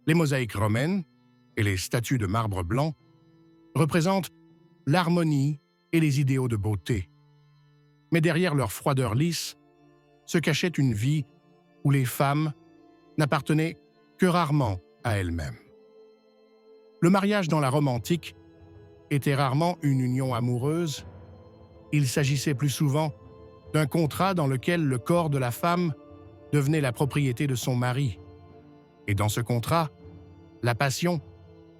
Les mosaïques romaines et les statues de marbre blanc représentent l'harmonie et les idéaux de beauté. Mais derrière leur froideur lisse se cachait une vie où les femmes n'appartenaient que rarement à elles-mêmes. Le mariage dans la Rome antique était rarement une union amoureuse. Il s'agissait plus souvent d'un contrat dans lequel le corps de la femme devenait la propriété de son mari. Et dans ce contrat, la passion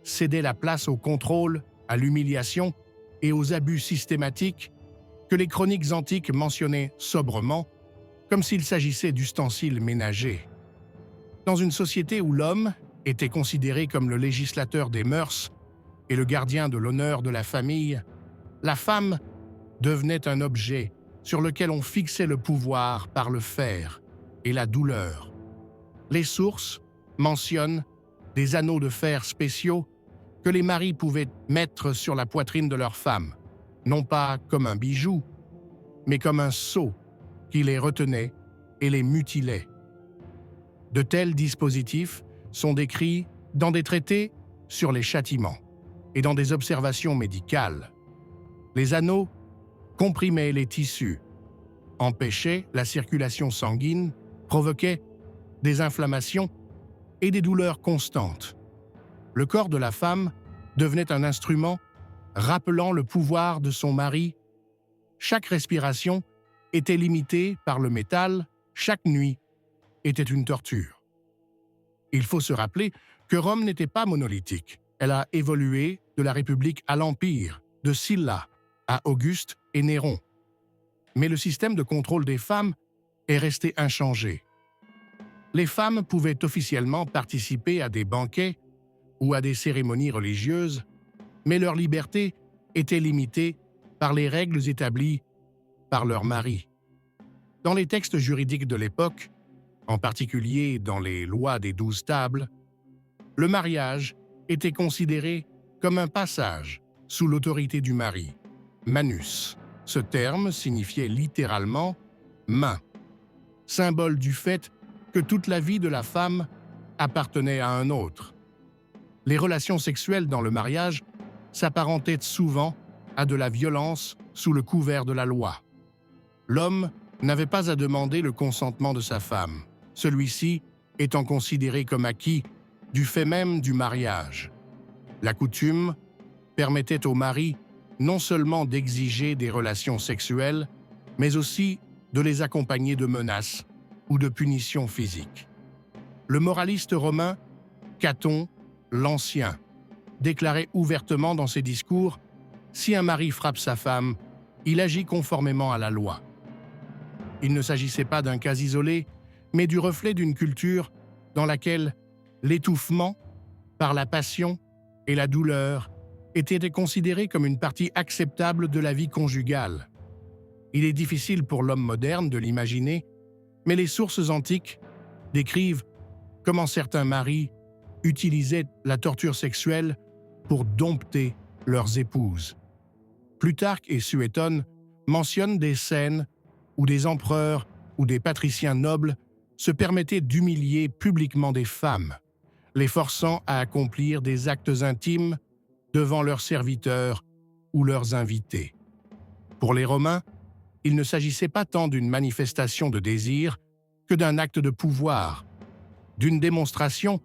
cédait la place au contrôle, à l'humiliation et aux abus systématiques que les chroniques antiques mentionnaient sobrement, comme s'il s'agissait d'ustensiles ménagers. Dans une société où l'homme était considéré comme le législateur des mœurs et le gardien de l'honneur de la famille, la femme devenait un objet sur lequel on fixait le pouvoir par le fer et la douleur. Les sources mentionnent des anneaux de fer spéciaux que les maris pouvaient mettre sur la poitrine de leur femme, non pas comme un bijou, mais comme un sceau qui les retenait et les mutilait. De tels dispositifs sont décrits dans des traités sur les châtiments et dans des observations médicales. Les anneaux comprimaient les tissus, empêchaient la circulation sanguine, provoquaient des inflammations et des douleurs constantes. Le corps de la femme devenait un instrument rappelant le pouvoir de son mari. Chaque respiration était limitée par le métal, chaque nuit était une torture. Il faut se rappeler que Rome n'était pas monolithique. Elle a évolué de la République à l'Empire, de Sylla à Auguste et Néron. Mais le système de contrôle des femmes est resté inchangé. Les femmes pouvaient officiellement participer à des banquets ou à des cérémonies religieuses, mais leur liberté était limitée par les règles établies par leur mari. Dans les textes juridiques de l'époque, en particulier dans les lois des 12 tables, le mariage était considéré comme un passage sous l'autorité du mari. Manus. Ce terme signifiait littéralement « main », symbole du fait que toute la vie de la femme appartenait à un autre. Les relations sexuelles dans le mariage s'apparentaient souvent à de la violence sous le couvert de la loi. L'homme n'avait pas à demander le consentement de sa femme, celui-ci étant considéré comme acquis du fait même du mariage. La coutume permettait au mari non seulement d'exiger des relations sexuelles, mais aussi de les accompagner de menaces ou de punitions physiques. Le moraliste romain Caton l'Ancien déclarait ouvertement dans ses discours « Si un mari frappe sa femme, il agit conformément à la loi ». Il ne s'agissait pas d'un cas isolé, mais du reflet d'une culture dans laquelle l'étouffement par la passion et la douleur était considéré comme une partie acceptable de la vie conjugale. Il est difficile pour l'homme moderne de l'imaginer, mais les sources antiques décrivent comment certains maris utilisaient la torture sexuelle pour dompter leurs épouses. Plutarque et Suétone mentionnent des scènes où des empereurs ou des patriciens nobles se permettaient d'humilier publiquement des femmes, les forçant à accomplir des actes intimes devant leurs serviteurs ou leurs invités. Pour les Romains, il ne s'agissait pas tant d'une manifestation de désir que d'un acte de pouvoir, d'une démonstration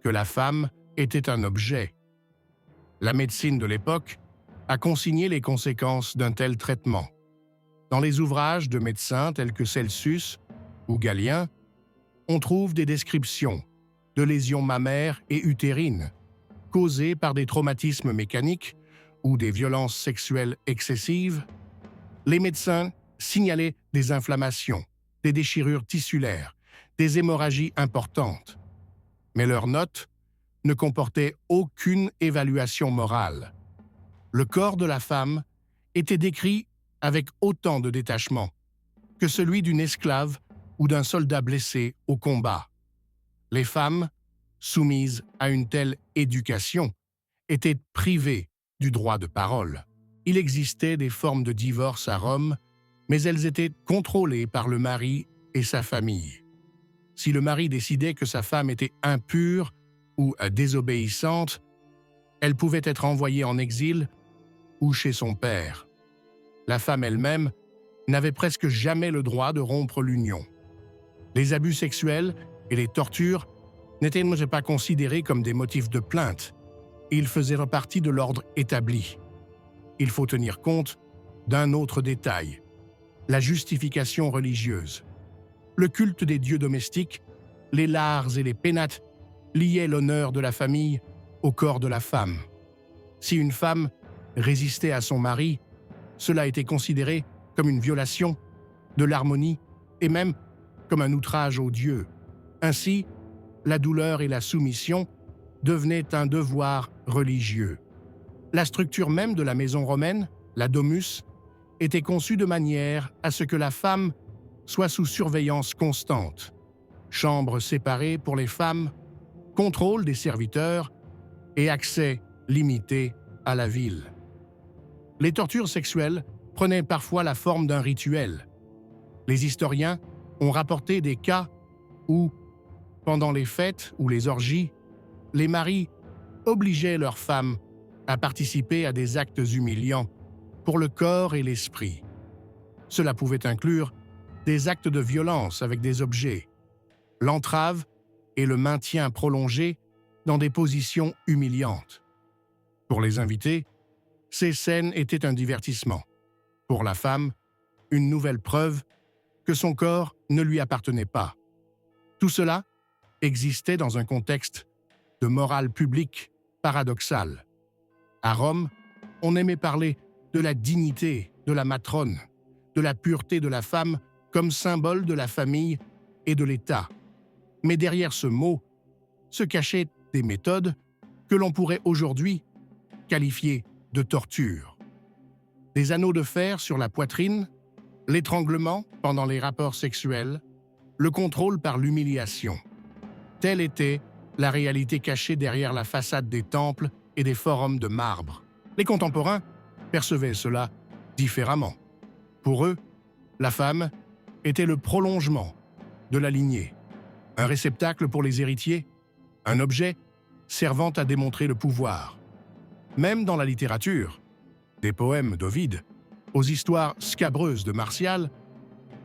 que la femme était un objet. La médecine de l'époque a consigné les conséquences d'un tel traitement. Dans les ouvrages de médecins tels que Celsus ou Galien, on trouve des descriptions de lésions mammaires et utérines causées par des traumatismes mécaniques ou des violences sexuelles excessives. Les médecins signalaient des inflammations, des déchirures tissulaires, des hémorragies importantes. Mais leurs notes ne comportaient aucune évaluation morale. Le corps de la femme était décrit avec autant de détachement que celui d'une esclave ou d'un soldat blessé au combat. Les femmes, soumises à une telle éducation, étaient privées du droit de parole. Il existait des formes de divorce à Rome, mais elles étaient contrôlées par le mari et sa famille. Si le mari décidait que sa femme était impure ou désobéissante, elle pouvait être envoyée en exil ou chez son père. La femme elle-même n'avait presque jamais le droit de rompre l'union. Les abus sexuels et les tortures n'étaient pas considérés comme des motifs de plainte. Ils faisaient partie de l'ordre établi. Il faut tenir compte d'un autre détail, la justification religieuse. Le culte des dieux domestiques, les lars et les pénates liaient l'honneur de la famille au corps de la femme. Si une femme résistait à son mari, cela était considéré comme une violation de l'harmonie et même comme un outrage aux dieux. Ainsi, la douleur et la soumission devenaient un devoir religieux. La structure même de la maison romaine, la domus, était conçue de manière à ce que la femme soit sous surveillance constante. Chambres séparées pour les femmes, contrôle des serviteurs et accès limité à la ville. Les tortures sexuelles prenaient parfois la forme d'un rituel. Les historiens ont rapporté des cas où, pendant les fêtes ou les orgies, les maris obligeaient leurs femmes à participer à des actes humiliants pour le corps et l'esprit. Cela pouvait inclure des actes de violence avec des objets, l'entrave et le maintien prolongé dans des positions humiliantes. Pour les invités, ces scènes étaient un divertissement. Pour la femme, une nouvelle preuve que son corps ne lui appartenait pas. Tout cela existait dans un contexte de morale publique paradoxale. À Rome, on aimait parler de la dignité de la matrone, de la pureté de la femme comme symbole de la famille et de l'État. Mais derrière ce mot se cachaient des méthodes que l'on pourrait aujourd'hui qualifier de torture. Des anneaux de fer sur la poitrine, l'étranglement pendant les rapports sexuels, le contrôle par l'humiliation. Telle était la réalité cachée derrière la façade des temples et des forums de marbre. Les contemporains percevaient cela différemment. Pour eux, la femme était le prolongement de la lignée, un réceptacle pour les héritiers, un objet servant à démontrer le pouvoir. Même dans la littérature, des poèmes d'Ovide aux histoires scabreuses de Martial,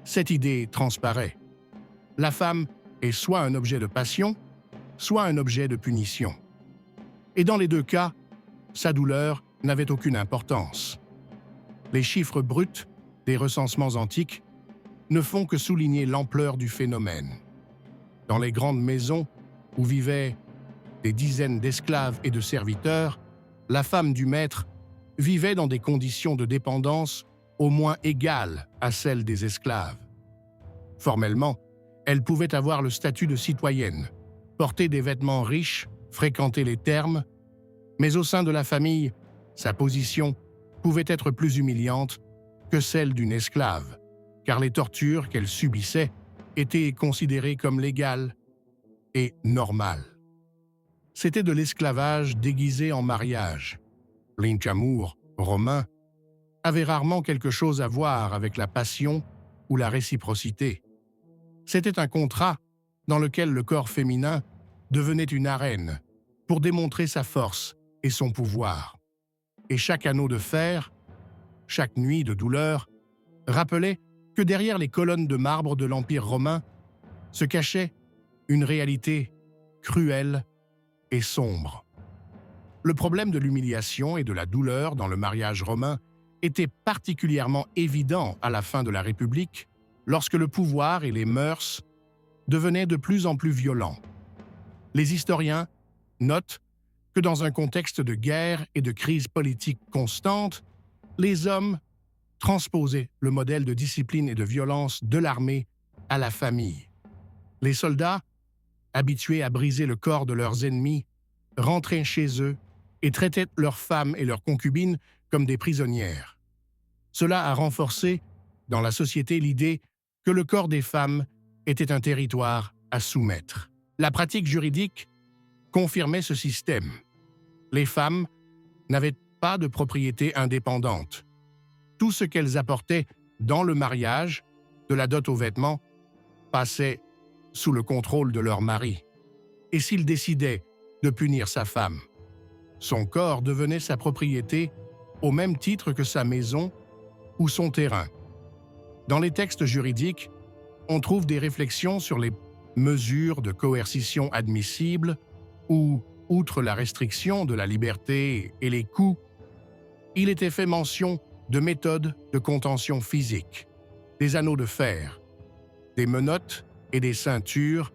cette idée transparaît. La femme est soit un objet de passion, soit un objet de punition. Et dans les deux cas, sa douleur n'avait aucune importance. Les chiffres bruts des recensements antiques ne font que souligner l'ampleur du phénomène. Dans les grandes maisons où vivaient des dizaines d'esclaves et de serviteurs, la femme du maître vivait dans des conditions de dépendance au moins égales à celles des esclaves. Formellement, elle pouvait avoir le statut de citoyenne, porter des vêtements riches, fréquenter les thermes, mais au sein de la famille, sa position pouvait être plus humiliante que celle d'une esclave, car les tortures qu'elle subissait étaient considérées comme légales et normales. C'était de l'esclavage déguisé en mariage. L'inchamour romain avait rarement quelque chose à voir avec la passion ou la réciprocité. C'était un contrat dans lequel le corps féminin devenait une arène pour démontrer sa force et son pouvoir. Et chaque anneau de fer, chaque nuit de douleur, rappelait que derrière les colonnes de marbre de l'Empire romain se cachait une réalité cruelle et sombre. Le problème de l'humiliation et de la douleur dans le mariage romain était particulièrement évident à la fin de la République, lorsque le pouvoir et les mœurs devenaient de plus en plus violents. Les historiens notent que dans un contexte de guerre et de crise politique constante, les hommes transposaient le modèle de discipline et de violence de l'armée à la famille. Les soldats, habitués à briser le corps de leurs ennemis, rentraient chez eux et traitaient leurs femmes et leurs concubines comme des prisonnières. Cela a renforcé dans la société l'idée que le corps des femmes était un territoire à soumettre. La pratique juridique confirmait ce système. Les femmes n'avaient pas de propriété indépendante. Tout ce qu'elles apportaient dans le mariage, de la dot aux vêtements, passait sous le contrôle de leur mari. Et s'ils décidaient de punir sa femme. Son corps devenait sa propriété au même titre que sa maison ou son terrain. Dans les textes juridiques, on trouve des réflexions sur les mesures de coercition admissibles où, outre la restriction de la liberté et les coups, il était fait mention de méthodes de contention physique, des anneaux de fer, des menottes et des ceintures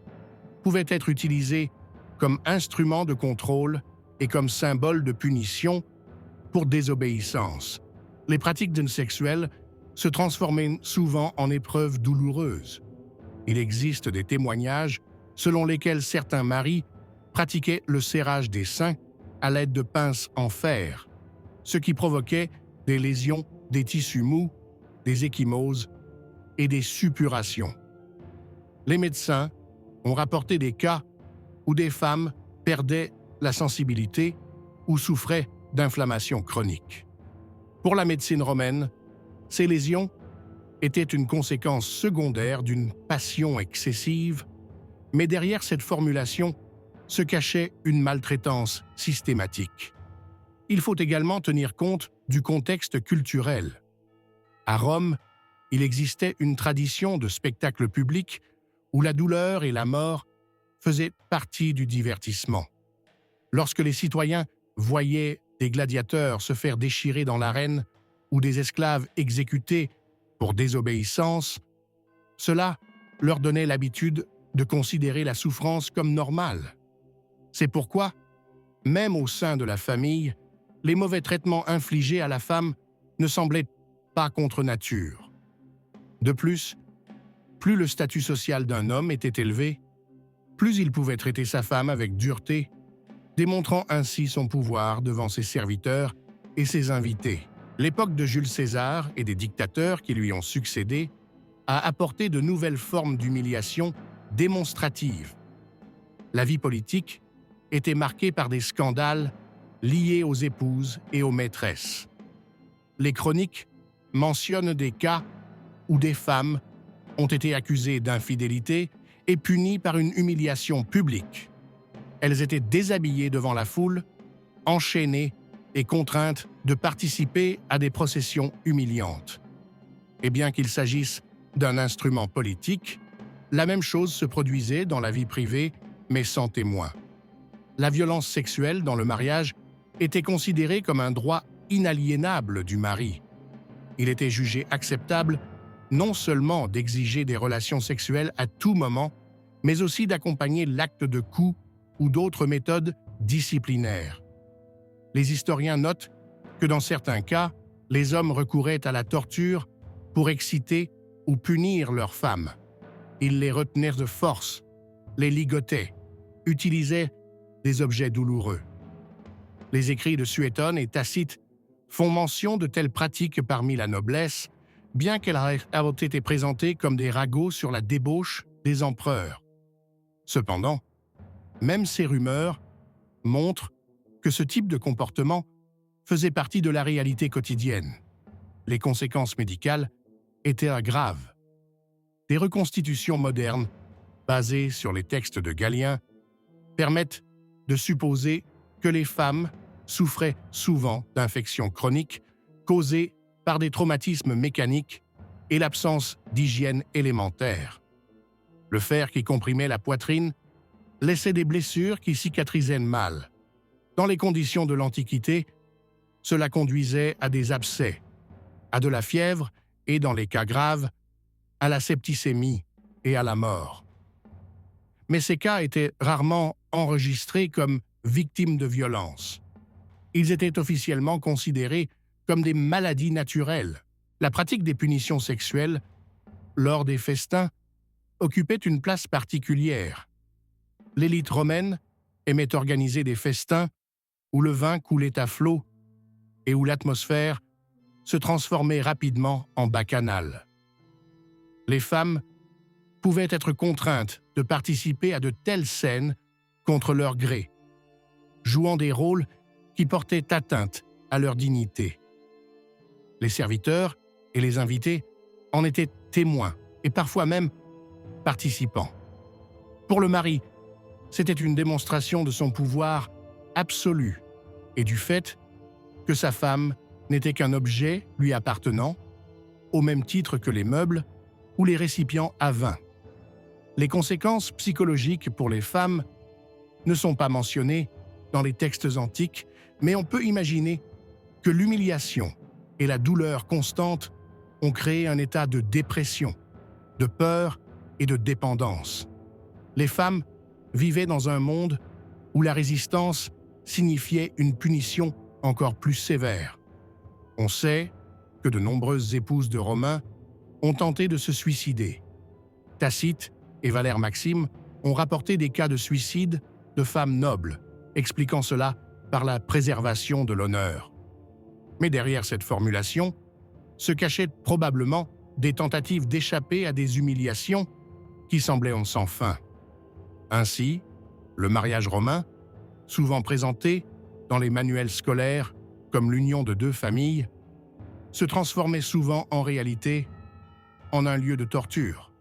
pouvaient être utilisés comme instruments de contrôle et comme symbole de punition pour désobéissance. Les pratiques sexuelles se transformaient souvent en épreuves douloureuses. Il existe des témoignages selon lesquels certains maris pratiquaient le serrage des seins à l'aide de pinces en fer, ce qui provoquait des lésions des tissus mous, des ecchymoses et des suppurations. Les médecins ont rapporté des cas où des femmes perdaient la sensibilité ou souffraient d'inflammations chroniques. Pour la médecine romaine, ces lésions étaient une conséquence secondaire d'une passion excessive, mais derrière cette formulation se cachait une maltraitance systématique. Il faut également tenir compte du contexte culturel. À Rome, il existait une tradition de spectacle public où la douleur et la mort faisaient partie du divertissement. Lorsque les citoyens voyaient des gladiateurs se faire déchirer dans l'arène ou des esclaves exécutés pour désobéissance, cela leur donnait l'habitude de considérer la souffrance comme normale. C'est pourquoi, même au sein de la famille, les mauvais traitements infligés à la femme ne semblaient pas contre nature. De plus, plus le statut social d'un homme était élevé, plus il pouvait traiter sa femme avec dureté, démontrant ainsi son pouvoir devant ses serviteurs et ses invités. L'époque de Jules César et des dictateurs qui lui ont succédé a apporté de nouvelles formes d'humiliation démonstratives. La vie politique était marquée par des scandales liés aux épouses et aux maîtresses. Les chroniques mentionnent des cas où des femmes ont été accusées d'infidélité et punies par une humiliation publique. Elles étaient déshabillées devant la foule, enchaînées et contraintes de participer à des processions humiliantes. Et bien qu'il s'agisse d'un instrument politique, la même chose se produisait dans la vie privée, mais sans témoin. La violence sexuelle dans le mariage était considérée comme un droit inaliénable du mari. Il était jugé acceptable non seulement d'exiger des relations sexuelles à tout moment, mais aussi d'accompagner l'acte de coups ou d'autres méthodes disciplinaires. Les historiens notent que dans certains cas, les hommes recouraient à la torture pour exciter ou punir leurs femmes. Ils les retenaient de force, les ligotaient, utilisaient des objets douloureux. Les écrits de Suétone et Tacite font mention de telles pratiques parmi la noblesse, bien qu'elles aient été présentées comme des ragots sur la débauche des empereurs. Cependant, même ces rumeurs montrent que ce type de comportement faisait partie de la réalité quotidienne. Les conséquences médicales étaient graves. Des reconstitutions modernes, basées sur les textes de Galien, permettent de supposer que les femmes souffraient souvent d'infections chroniques causées par des traumatismes mécaniques et l'absence d'hygiène élémentaire. Le fer qui comprimait la poitrine laissait des blessures qui cicatrisaient mal. Dans les conditions de l'Antiquité, cela conduisait à des abcès, à de la fièvre et, dans les cas graves, à la septicémie et à la mort. Mais ces cas étaient rarement enregistrés comme victimes de violences. Ils étaient officiellement considérés comme des maladies naturelles. La pratique des punitions sexuelles, lors des festins, occupait une place particulière. L'élite romaine aimait organiser des festins où le vin coulait à flot et où l'atmosphère se transformait rapidement en bacchanal. Les femmes pouvaient être contraintes de participer à de telles scènes contre leur gré, jouant des rôles qui portaient atteinte à leur dignité. Les serviteurs et les invités en étaient témoins et parfois même participants. Pour le mari, C'était une démonstration de son pouvoir absolu et du fait que sa femme n'était qu'un objet lui appartenant, au même titre que les meubles ou les récipients à vin. Les conséquences psychologiques pour les femmes ne sont pas mentionnées dans les textes antiques, mais on peut imaginer que l'humiliation et la douleur constante ont créé un état de dépression, de peur et de dépendance. Les femmes vivaient dans un monde où la résistance signifiait une punition encore plus sévère. On sait que de nombreuses épouses de Romains ont tenté de se suicider. Tacite et Valère Maxime ont rapporté des cas de suicide de femmes nobles, expliquant cela par la préservation de l'honneur. Mais derrière cette formulation se cachaient probablement des tentatives d'échapper à des humiliations qui semblaient sans fin. Ainsi, le mariage romain, souvent présenté dans les manuels scolaires comme l'union de deux familles, se transformait souvent en réalité en un lieu de torture.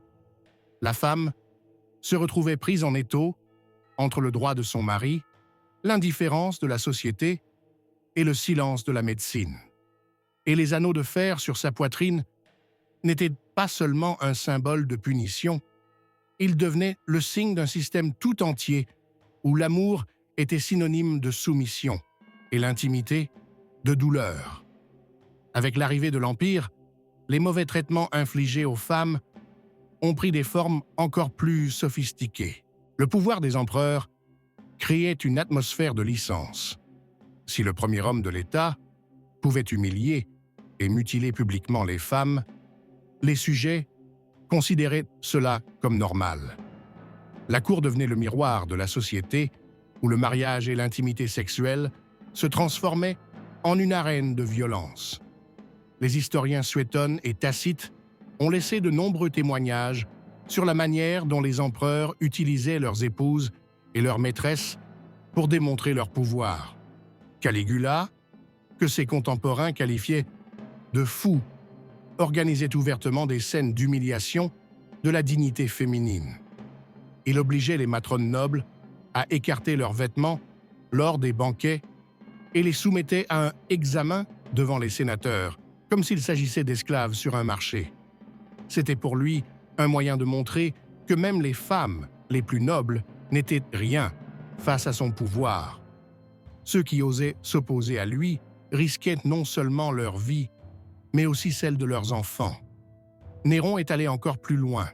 La femme se retrouvait prise en étau entre le droit de son mari, l'indifférence de la société et le silence de la médecine. Et les anneaux de fer sur sa poitrine n'étaient pas seulement un symbole de punition, ils devenaient le signe d'un système tout entier où l'amour était synonyme de soumission et l'intimité de douleur. Avec l'arrivée de l'Empire, les mauvais traitements infligés aux femmes ont pris des formes encore plus sophistiquées. Le pouvoir des empereurs créait une atmosphère de licence. Si le premier homme de l'État pouvait humilier et mutiler publiquement les femmes, les sujets considéraient cela comme normal. La cour devenait le miroir de la société où le mariage et l'intimité sexuelle se transformaient en une arène de violence. Les historiens Suétone et Tacite ont laissé de nombreux témoignages sur la manière dont les empereurs utilisaient leurs épouses et leurs maîtresses pour démontrer leur pouvoir. Caligula, que ses contemporains qualifiaient de fou, organisait ouvertement des scènes d'humiliation de la dignité féminine. Il obligeait les matrones nobles à écarter leurs vêtements lors des banquets et les soumettait à un examen devant les sénateurs, comme s'il s'agissait d'esclaves sur un marché. C'était pour lui un moyen de montrer que même les femmes les plus nobles n'étaient rien face à son pouvoir. Ceux qui osaient s'opposer à lui risquaient non seulement leur vie, mais aussi celle de leurs enfants. Néron est allé encore plus loin.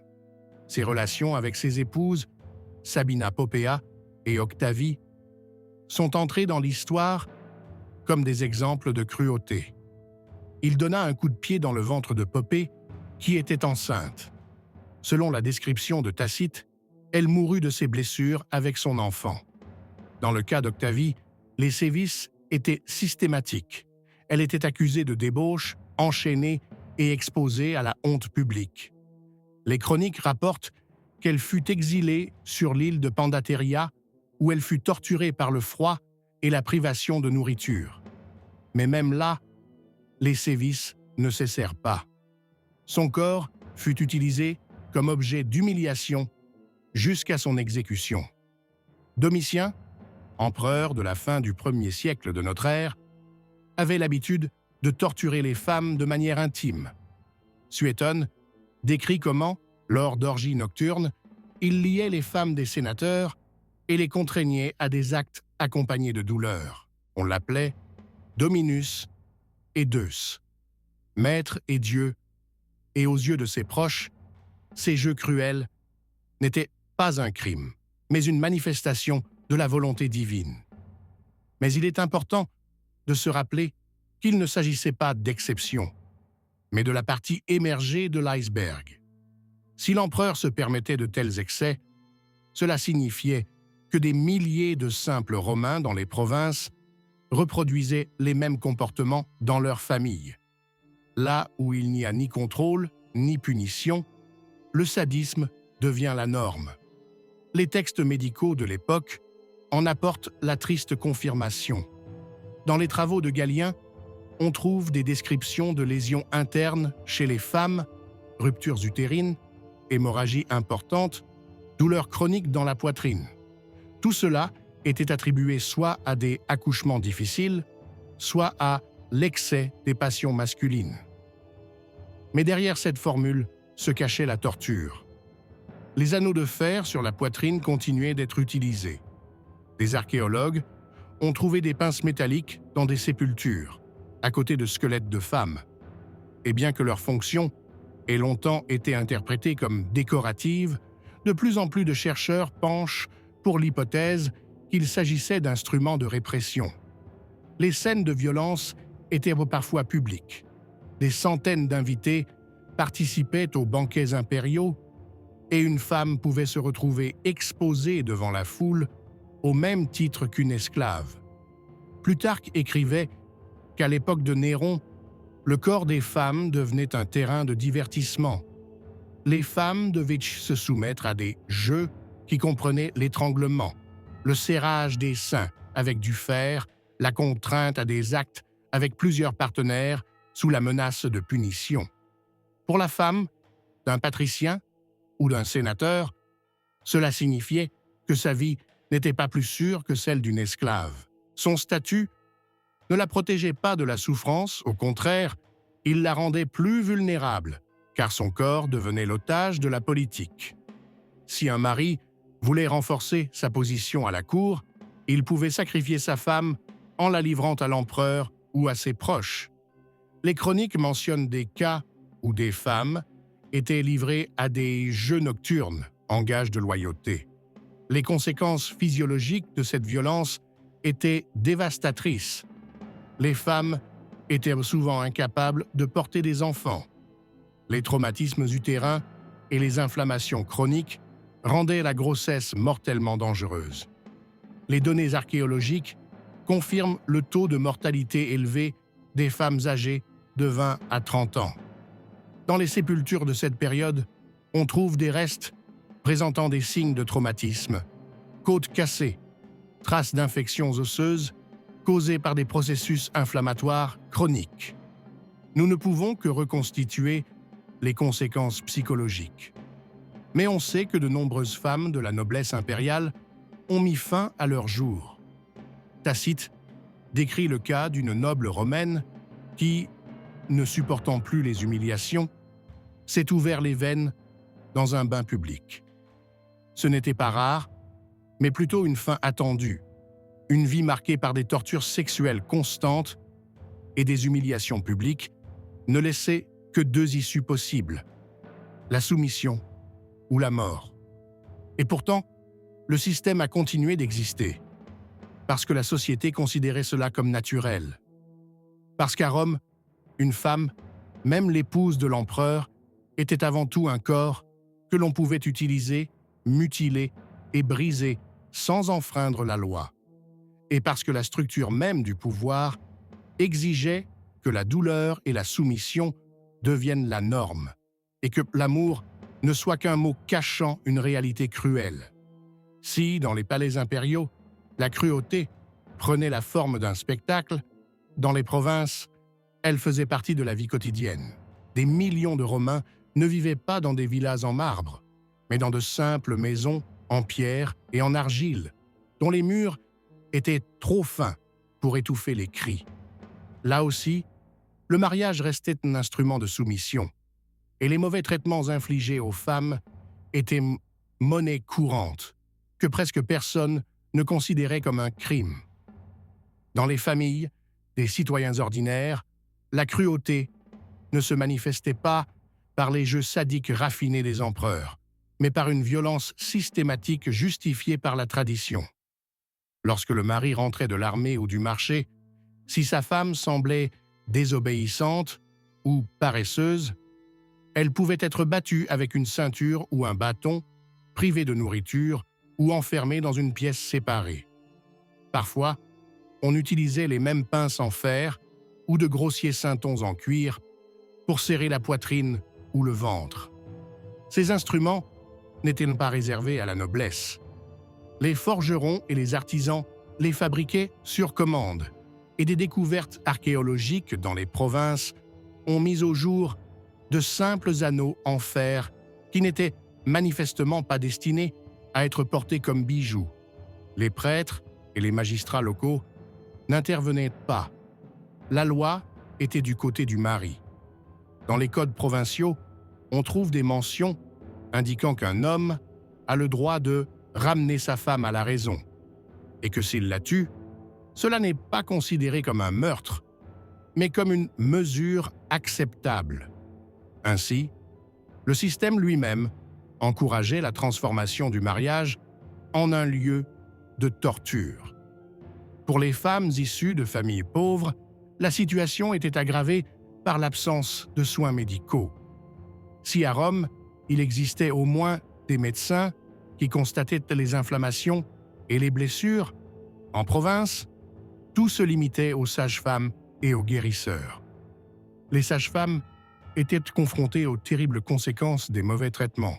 Ses relations avec ses épouses, Sabina Poppaea et Octavie, sont entrées dans l'histoire comme des exemples de cruauté. Il donna un coup de pied dans le ventre de Poppée, qui était enceinte. Selon la description de Tacite, elle mourut de ses blessures avec son enfant. Dans le cas d'Octavie, les sévices étaient systématiques. Elle était accusée de débauche, enchaînée et exposée à la honte publique. Les chroniques rapportent qu'elle fut exilée sur l'île de Pandateria, où elle fut torturée par le froid et la privation de nourriture. Mais même là, les sévices ne cessèrent pas. Son corps fut utilisé comme objet d'humiliation jusqu'à son exécution. Domitien, empereur de la fin du 1er siècle de notre ère, avait l'habitude de torturer les femmes de manière intime. Suétone décrit comment, lors d'orgies nocturnes, il liait les femmes des sénateurs et les contraignait à des actes accompagnés de douleur. On l'appelait Dominus et Deus, maître et Dieu, et aux yeux de ses proches, ces jeux cruels n'étaient pas un crime, mais une manifestation de la volonté divine. Mais il est important de se rappeler qu'il ne s'agissait pas d'exception, mais de la partie émergée de l'iceberg. Si l'empereur se permettait de tels excès, cela signifiait que des milliers de simples Romains dans les provinces reproduisaient les mêmes comportements dans leur famille. Là où il n'y a ni contrôle, ni punition, le sadisme devient la norme. Les textes médicaux de l'époque en apportent la triste confirmation. Dans les travaux de Galien, on trouve des descriptions de lésions internes chez les femmes, ruptures utérines, hémorragies importantes, douleurs chroniques dans la poitrine. Tout cela était attribué soit à des accouchements difficiles, soit à l'excès des passions masculines. Mais derrière cette formule se cachait la torture. Les anneaux de fer sur la poitrine continuaient d'être utilisés. Des archéologues ont trouvé des pinces métalliques dans des sépultures, à côté de squelettes de femmes. Et bien que leur fonction ait longtemps été interprétée comme décorative, de plus en plus de chercheurs penchent pour l'hypothèse qu'il s'agissait d'instruments de répression. Les scènes de violence étaient parfois publiques. Des centaines d'invités participaient aux banquets impériaux et une femme pouvait se retrouver exposée devant la foule au même titre qu'une esclave. Plutarque écrivait qu'à l'époque de Néron, le corps des femmes devenait un terrain de divertissement. Les femmes devaient se soumettre à des jeux qui comprenaient l'étranglement, le serrage des seins avec du fer, la contrainte à des actes avec plusieurs partenaires sous la menace de punition. Pour la femme, d'un patricien ou d'un sénateur, cela signifiait que sa vie n'était pas plus sûre que celle d'une esclave. Son statut ne la protégeait pas de la souffrance, au contraire, il la rendait plus vulnérable, car son corps devenait l'otage de la politique. Si un mari voulait renforcer sa position à la cour, il pouvait sacrifier sa femme en la livrant à l'empereur ou à ses proches. Les chroniques mentionnent des cas où des femmes étaient livrées à des jeux nocturnes en gage de loyauté. Les conséquences physiologiques de cette violence étaient dévastatrices. Les femmes étaient souvent incapables de porter des enfants. Les traumatismes utérins et les inflammations chroniques rendaient la grossesse mortellement dangereuse. Les données archéologiques confirment le taux de mortalité élevé des femmes âgées de 20 à 30 ans. Dans les sépultures de cette période, on trouve des restes présentant des signes de traumatisme, côtes cassées, traces d'infections osseuses causées par des processus inflammatoires chroniques. Nous ne pouvons que reconstituer les conséquences psychologiques. Mais on sait que de nombreuses femmes de la noblesse impériale ont mis fin à leur jour. Tacite décrit le cas d'une noble romaine qui, ne supportant plus les humiliations, s'est ouvert les veines dans un bain public. Ce n'était pas rare, mais plutôt une fin attendue, une vie marquée par des tortures sexuelles constantes et des humiliations publiques ne laissait que deux issues possibles, la soumission ou la mort. Et pourtant, le système a continué d'exister, parce que la société considérait cela comme naturel. Parce qu'à Rome, une femme, même l'épouse de l'empereur, était avant tout un corps que l'on pouvait utiliser, mutiler et briser sans enfreindre la loi. Et parce que la structure même du pouvoir exigeait que la douleur et la soumission deviennent la norme, et que l'amour ne soit qu'un mot cachant une réalité cruelle. Si, dans les palais impériaux, la cruauté prenait la forme d'un spectacle, dans les provinces, elle faisait partie de la vie quotidienne. Des millions de Romains ne vivaient pas dans des villas en marbre, mais dans de simples maisons en pierre et en argile, dont les murs étaient trop fins pour étouffer les cris. Là aussi, le mariage restait un instrument de soumission, et les mauvais traitements infligés aux femmes étaient monnaie courante, que presque personne ne considérait comme un crime. Dans les familles des citoyens ordinaires, la cruauté ne se manifestait pas par les jeux sadiques raffinés des empereurs, mais par une violence systématique justifiée par la tradition. Lorsque le mari rentrait de l'armée ou du marché, si sa femme semblait désobéissante ou paresseuse, elle pouvait être battue avec une ceinture ou un bâton, privée de nourriture ou enfermée dans une pièce séparée. Parfois, on utilisait les mêmes pinces en fer ou de grossiers sintons en cuir pour serrer la poitrine ou le ventre. Ces instruments n'étaient pas réservés à la noblesse. Les forgerons et les artisans les fabriquaient sur commande, et des découvertes archéologiques dans les provinces ont mis au jour de simples anneaux en fer qui n'étaient manifestement pas destinés à être portés comme bijoux. Les prêtres et les magistrats locaux n'intervenaient pas. La loi était du côté du mari. Dans les codes provinciaux, on trouve des mentions indiquant qu'un homme a le droit de ramener sa femme à la raison, et que s'il la tue, cela n'est pas considéré comme un meurtre, mais comme une mesure acceptable. Ainsi, le système lui-même encourageait la transformation du mariage en un lieu de torture. Pour les femmes issues de familles pauvres, la situation était aggravée par l'absence de soins médicaux. Si à Rome, il existait au moins des médecins qui constataient les inflammations et les blessures, en province, tout se limitait aux sages-femmes et aux guérisseurs. Les sages-femmes étaient confrontées aux terribles conséquences des mauvais traitements: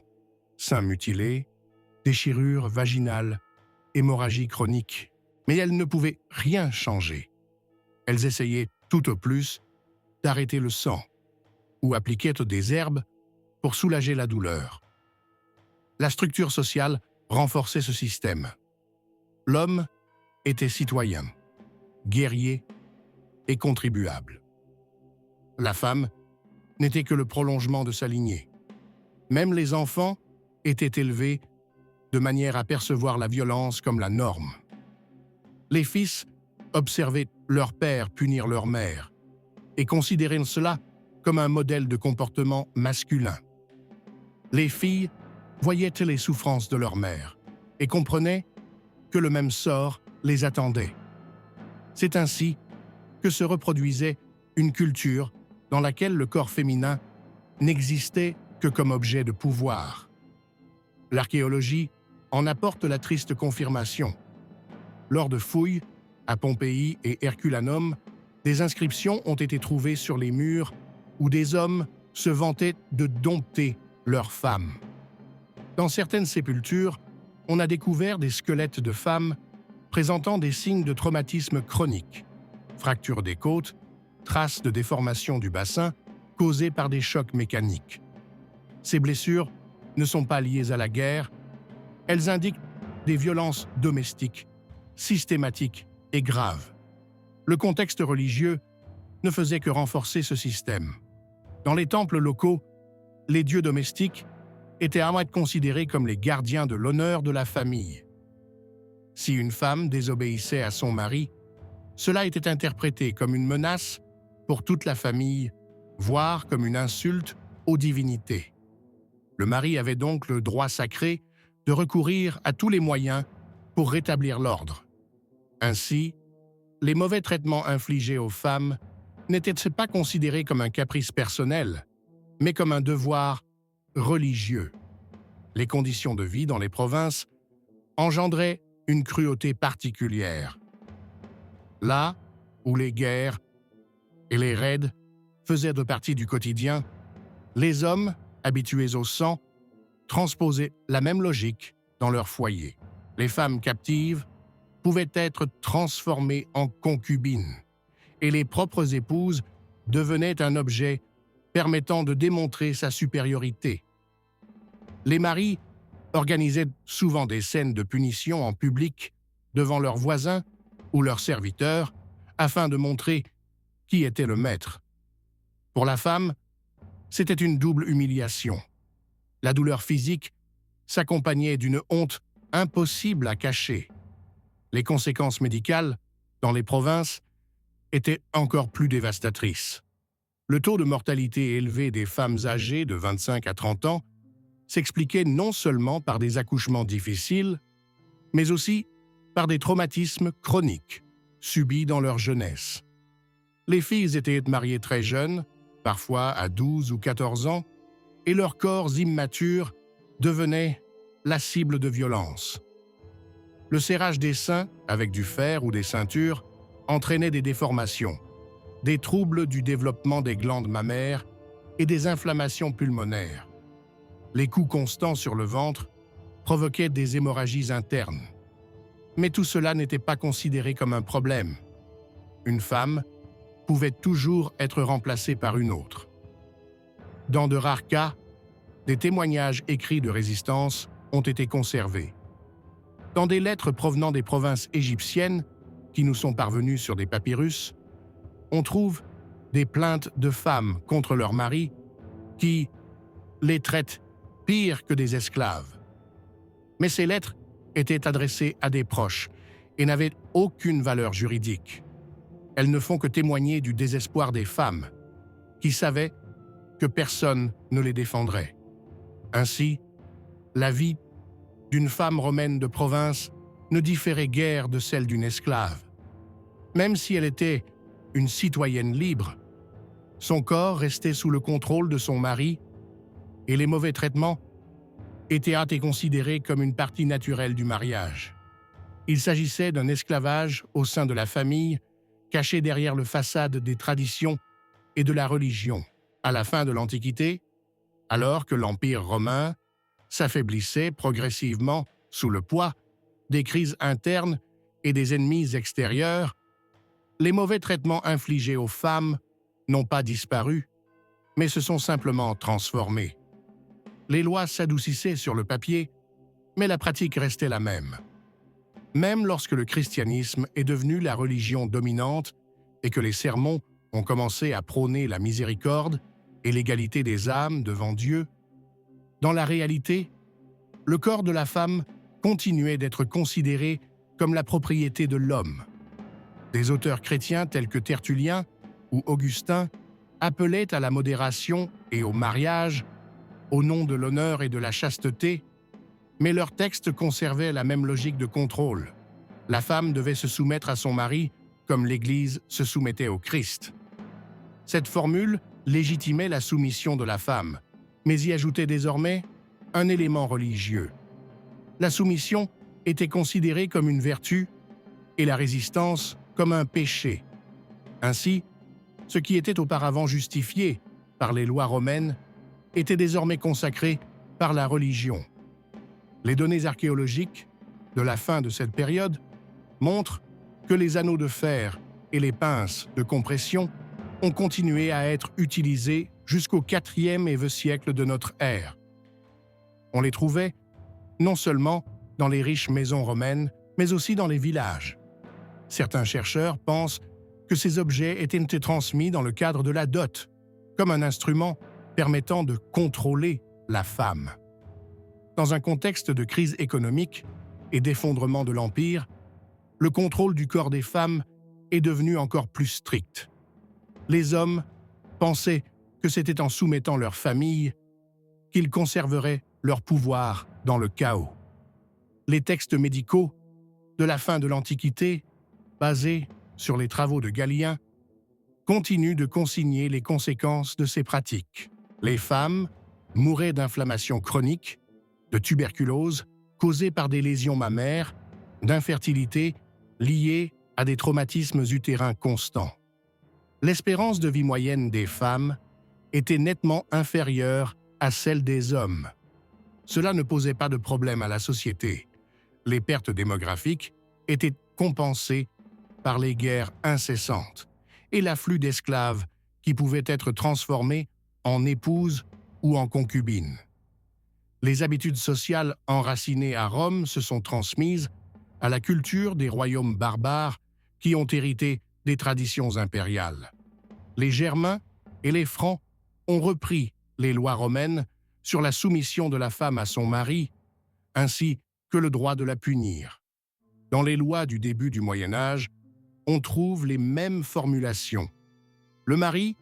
seins mutilés, déchirures vaginales, hémorragie chronique. Mais elles ne pouvaient rien changer. Elles essayaient tout au plus d'arrêter le sang ou appliquaient des herbes pour soulager la douleur. La structure sociale renforçait ce système. L'homme était citoyen, guerrier et contribuable. La femme n'était que le prolongement de sa lignée. Même les enfants étaient élevés de manière à percevoir la violence comme la norme. Les fils observaient leur père punir leur mère et considéraient cela comme un modèle de comportement masculin. Les filles voyaient les souffrances de leur mère et comprenaient que le même sort les attendait. C'est ainsi que se reproduisait une culture dans laquelle le corps féminin n'existait que comme objet de pouvoir. L'archéologie en apporte la triste confirmation. Lors de fouilles, à Pompéi et Herculanum, des inscriptions ont été trouvées sur les murs où des hommes se vantaient de dompter leurs femmes. Dans certaines sépultures, on a découvert des squelettes de femmes présentant des signes de traumatisme chronique, fractures des côtes, traces de déformation du bassin causées par des chocs mécaniques. Ces blessures ne sont pas liées à la guerre, elles indiquent des violences domestiques, systématiques et graves. Le contexte religieux ne faisait que renforcer ce système. Dans les temples locaux, les dieux domestiques étaient à être considérés comme les gardiens de l'honneur de la famille. Si une femme désobéissait à son mari, cela était interprété comme une menace pour toute la famille, voire comme une insulte aux divinités. Le mari avait donc le droit sacré de recourir à tous les moyens pour rétablir l'ordre. Ainsi, les mauvais traitements infligés aux femmes n'étaient pas considérés comme un caprice personnel, mais comme un devoir religieux. Les conditions de vie dans les provinces engendraient une cruauté particulière. Là où les guerres et les raids faisaient de partie du quotidien, les hommes, habitués au sang, transposaient la même logique dans leur foyer. Les femmes captives pouvaient être transformées en concubines, et les propres épouses devenaient un objet permettant de démontrer sa supériorité. Les maris organisaient souvent des scènes de punition en public devant leurs voisins ou leurs serviteurs afin de montrer qui était le maître. Pour la femme, c'était une double humiliation. La douleur physique s'accompagnait d'une honte impossible à cacher. Les conséquences médicales, dans les provinces, étaient encore plus dévastatrices. Le taux de mortalité élevé des femmes âgées de 25 à 30 ans s'expliquait non seulement par des accouchements difficiles, mais aussi par des traumatismes chroniques subis dans leur jeunesse. Les filles étaient mariées très jeunes, parfois à 12 ou 14 ans, et leurs corps immatures devenaient la cible de violences. Le serrage des seins, avec du fer ou des ceintures, entraînait des déformations, des troubles du développement des glandes mammaires et des inflammations pulmonaires. Les coups constants sur le ventre provoquaient des hémorragies internes. Mais tout cela n'était pas considéré comme un problème. Une femme pouvait toujours être remplacée par une autre. Dans de rares cas, des témoignages écrits de résistance ont été conservés. Dans des lettres provenant des provinces égyptiennes, qui nous sont parvenues sur des papyrus, on trouve des plaintes de femmes contre leurs maris qui les traitent pire que des esclaves. Mais ces lettres étaient adressées à des proches et n'avaient aucune valeur juridique. Elles ne font que témoigner du désespoir des femmes, qui savaient que personne ne les défendrait. Ainsi, la vie d'une femme romaine de province ne différait guère de celle d'une esclave. Même si elle était une citoyenne libre, son corps restait sous le contrôle de son mari et les mauvais traitements étaient considérés comme une partie naturelle du mariage. Il s'agissait d'un esclavage au sein de la famille, caché derrière le façade des traditions et de la religion. À la fin de l'Antiquité, alors que l'Empire romain s'affaiblissait progressivement sous le poids des crises internes et des ennemis extérieurs, les mauvais traitements infligés aux femmes n'ont pas disparu, mais se sont simplement transformés. Les lois s'adoucissaient sur le papier, mais la pratique restait la même. Même lorsque le christianisme est devenu la religion dominante et que les sermons ont commencé à prôner la miséricorde et l'égalité des âmes devant Dieu, dans la réalité, le corps de la femme continuait d'être considéré comme la propriété de l'homme. Des auteurs chrétiens tels que Tertullien ou Augustin appelaient à la modération et au mariage au nom de l'honneur et de la chasteté, mais leurs textes conservaient la même logique de contrôle. La femme devait se soumettre à son mari comme l'Église se soumettait au Christ. Cette formule légitimait la soumission de la femme, mais y ajoutait désormais un élément religieux. La soumission était considérée comme une vertu et la résistance comme un péché. Ainsi, ce qui était auparavant justifié par les lois romaines était désormais consacré par la religion. Les données archéologiques de la fin de cette période montrent que les anneaux de fer et les pinces de compression ont continué à être utilisés jusqu'au IVe et siècle de notre ère. On les trouvait non seulement dans les riches maisons romaines, mais aussi dans les villages. Certains chercheurs pensent que ces objets étaient transmis dans le cadre de la dot, comme un instrument permettant de contrôler la femme. Dans un contexte de crise économique et d'effondrement de l'Empire, le contrôle du corps des femmes est devenu encore plus strict. Les hommes pensaient que c'était en soumettant leur famille qu'ils conserveraient leur pouvoir dans le chaos. Les textes médicaux de la fin de l'Antiquité, basés sur les travaux de Galien, continuent de consigner les conséquences de ces pratiques. Les femmes mouraient d'inflammations chroniques, de tuberculose causée par des lésions mammaires, d'infertilité liée à des traumatismes utérins constants. L'espérance de vie moyenne des femmes était nettement inférieure à celle des hommes. Cela ne posait pas de problème à la société. Les pertes démographiques étaient compensées par les guerres incessantes et l'afflux d'esclaves qui pouvaient être transformés en épouses ou en concubines. Les habitudes sociales enracinées à Rome se sont transmises à la culture des royaumes barbares qui ont hérité des traditions impériales. Les Germains et les Francs ont repris les lois romaines sur la soumission de la femme à son mari, ainsi que le droit de la punir. Dans les lois du début du Moyen Âge, on trouve les mêmes formulations. Le mari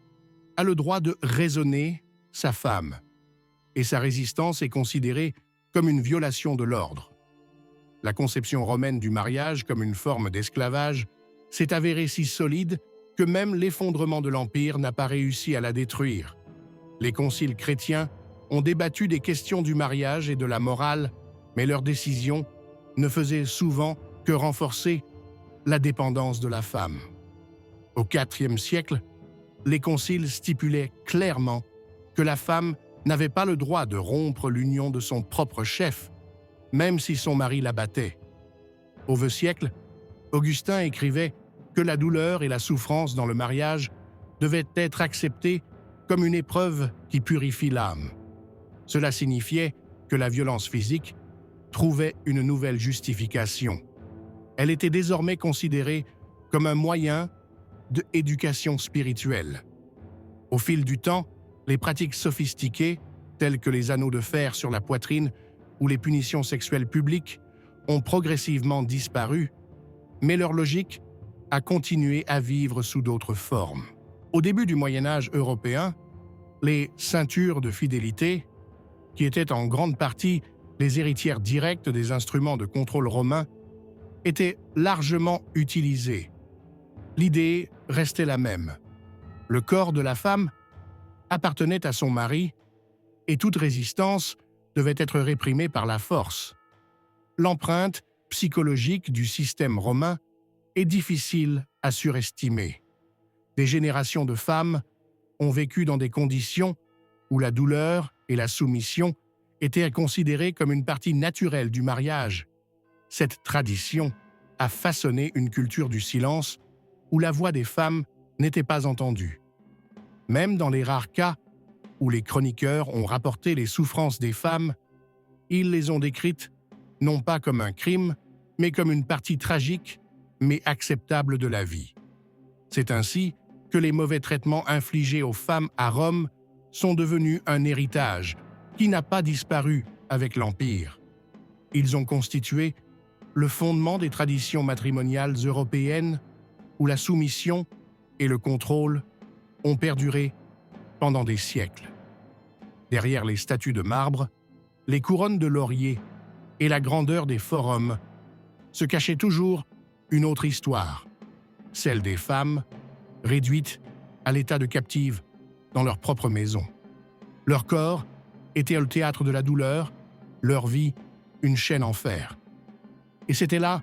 a le droit de raisonner sa femme, et sa résistance est considérée comme une violation de l'ordre. La conception romaine du mariage comme une forme d'esclavage s'est avérée si solide que même l'effondrement de l'Empire n'a pas réussi à la détruire. Les conciles chrétiens ont débattu des questions du mariage et de la morale, mais leurs décisions ne faisaient souvent que renforcer la dépendance de la femme. Au IVe siècle, les conciles stipulaient clairement que la femme n'avait pas le droit de rompre l'union de son propre chef, même si son mari la battait. Au XIe siècle, Augustin écrivait que la douleur et la souffrance dans le mariage devaient être acceptées comme une épreuve qui purifie l'âme. Cela signifiait que la violence physique trouvait une nouvelle justification. Elle était désormais considérée comme un moyen d'éducation spirituelle. Au fil du temps, les pratiques sophistiquées, telles que les anneaux de fer sur la poitrine ou les punitions sexuelles publiques, ont progressivement disparu, mais leur logique a continué à vivre sous d'autres formes. Au début du Moyen Âge européen, les ceintures de fidélité, qui étaient en grande partie les héritières directes des instruments de contrôle romains, étaient largement utilisées. L'idée restait la même. Le corps de la femme appartenait à son mari et toute résistance devait être réprimée par la force. L'empreinte psychologique du système romain est difficile à surestimer. Des générations de femmes ont vécu dans des conditions où la douleur et la soumission étaient considérées comme une partie naturelle du mariage. Cette tradition a façonné une culture du silence où la voix des femmes n'était pas entendue. Même dans les rares cas où les chroniqueurs ont rapporté les souffrances des femmes, ils les ont décrites non pas comme un crime, mais comme une partie tragique, mais acceptable de la vie. C'est ainsi que les mauvais traitements infligés aux femmes à Rome sont devenus un héritage qui n'a pas disparu avec l'Empire. Ils ont constitué le fondement des traditions matrimoniales européennes où la soumission et le contrôle ont perduré pendant des siècles. Derrière les statues de marbre, les couronnes de laurier et la grandeur des forums se cachait toujours une autre histoire, celle des femmes réduites à l'état de captives dans leur propre maison. Leur corps était le théâtre de la douleur, leur vie une chaîne en fer. Et c'était là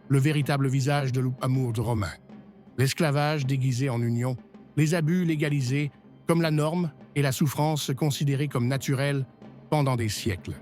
le véritable visage de l'amour romain. L'esclavage déguisé en union, les abus légalisés comme la norme et la souffrance considérées comme naturelles pendant des siècles.